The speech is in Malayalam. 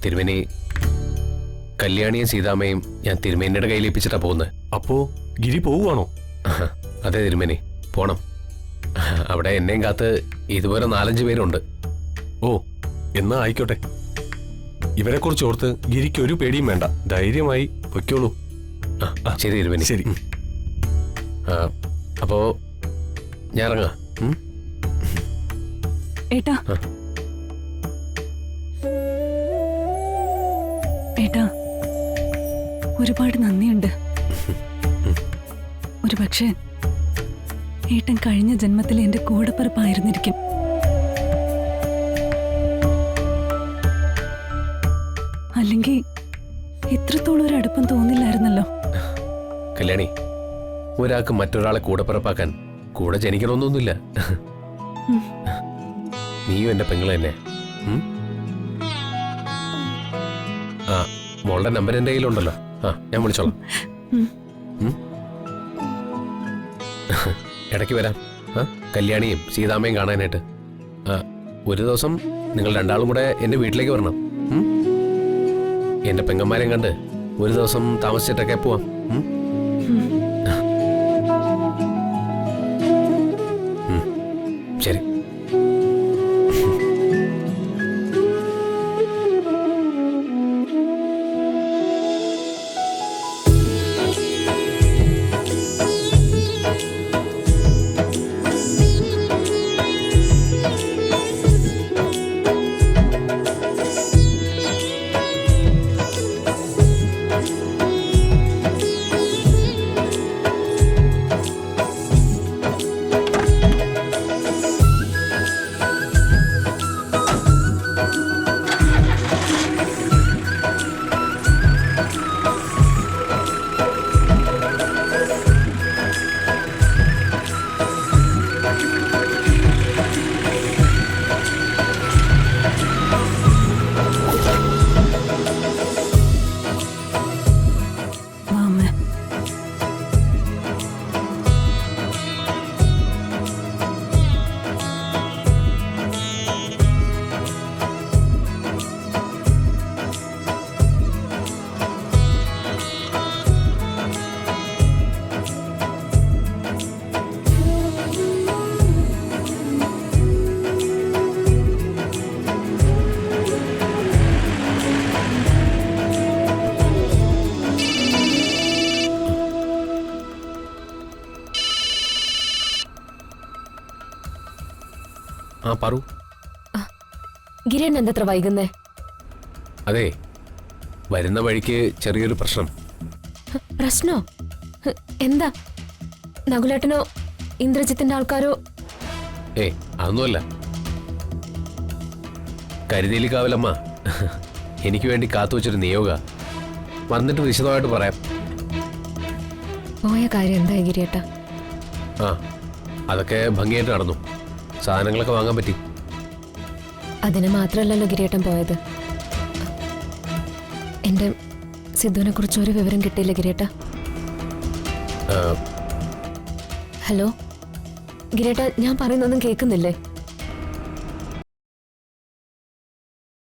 തിരുമേനി കല്യാണിയും സീതാമ്മയും ഞാൻ തിരുമേനിയുടെ കയ്യിൽ ഏൽപ്പിച്ചിട്ടാ പോകുന്നത്. അപ്പോ ഗിരി പോവുകയാണോ? അതെ തിരുമേനി, പോണം. അവിടെ എന്നെയും കാത്ത് ഇതുപോലെ 4-5 പേരുണ്ട്. ഓ, എന്നാ ആയിക്കോട്ടെ. ഇവരെ കുറിച്ച് ഓർത്ത് ഗിരിക്ക് ഒരു പേടിയും വേണ്ട, ധൈര്യമായി പൊയ്ക്കോളൂ. ശരി തിരുമേനി. ശരി. അപ്പോ ഞാൻ ഇറങ്ങാം. ഏട്ടാ ഏട്ടാ, ഒരുപാട് നന്ദിയുണ്ട്. ഒരു പക്ഷേ ഏട്ടൻ കഴിഞ്ഞ ജന്മത്തിൽ എന്റെ കൂടപ്പിറപ്പായിരുന്നിരിക്കും. അല്ലെങ്കിൽ ഇത്രത്തോളം ഒരു അടുപ്പം തോന്നില്ലായിരുന്നല്ലോ. കല്യാണി, ഒരാൾക്ക് മറ്റൊരാളെ കൂടപ്പിറപ്പാക്കാൻ കൂടെ ജനിക്കണമെന്നൊന്നുമില്ല. നീയും എന്റെ പെങ്ങള് തന്നെ. മോളുടെ നമ്പർ എന്റെ കയ്യിലുണ്ടല്ലോ. ഞാൻ വിളിച്ചോളാം. ഇടയ്ക്ക് വരാം, കല്യാണിയും സീതാമ്മയും കാണാനായിട്ട്. ഒരു ദിവസം നിങ്ങൾ രണ്ടാളും കൂടെ എന്റെ വീട്ടിലേക്ക് വരണം. എന്റെ പെങ്ങന്മാരെയും കണ്ട് ഒരു ദിവസം താമസിച്ചിട്ടൊക്കെ പോവാം. ശരി. പറു. ഗിരേൻ എന്തത്ര വൈകുന്നേ? അതെ, വരുന്ന വഴിക്ക് ചെറിയൊരു പ്രശ്നം. പ്രശ്നോ? എന്താ? നകുലേട്ടനോ ഇന്ദ്രജിത്തിന്റെ ആൾക്കാരോ? അതൊന്നുമല്ല. കരുതേലിക്കാവിലമ്മ എനിക്ക് വേണ്ടി കാത്തുവച്ചൊരു നിയോഗ. വന്നിട്ട് വിശദമായിട്ട് പറയാം. പോയ കാര്യം എന്തായി ഗിരിയേട്ട? അതൊക്കെ ഭംഗിയായിട്ട് നടന്നു. സാധനങ്ങളൊക്കെ വാങ്ങാൻ പറ്റി. അതിന് മാത്രമല്ലല്ലോ ഗിരിയേട്ടൻ പോയത്. എന്റെ സിദ്ധുവിനെ കുറിച്ച് ഒരു വിവരം കിട്ടിയില്ല ഗിരിയേട്ട. ഹലോ ഗിരിയേട്ട, ഞാൻ പറയുന്നൊന്നും കേൾക്കുന്നില്ലേ?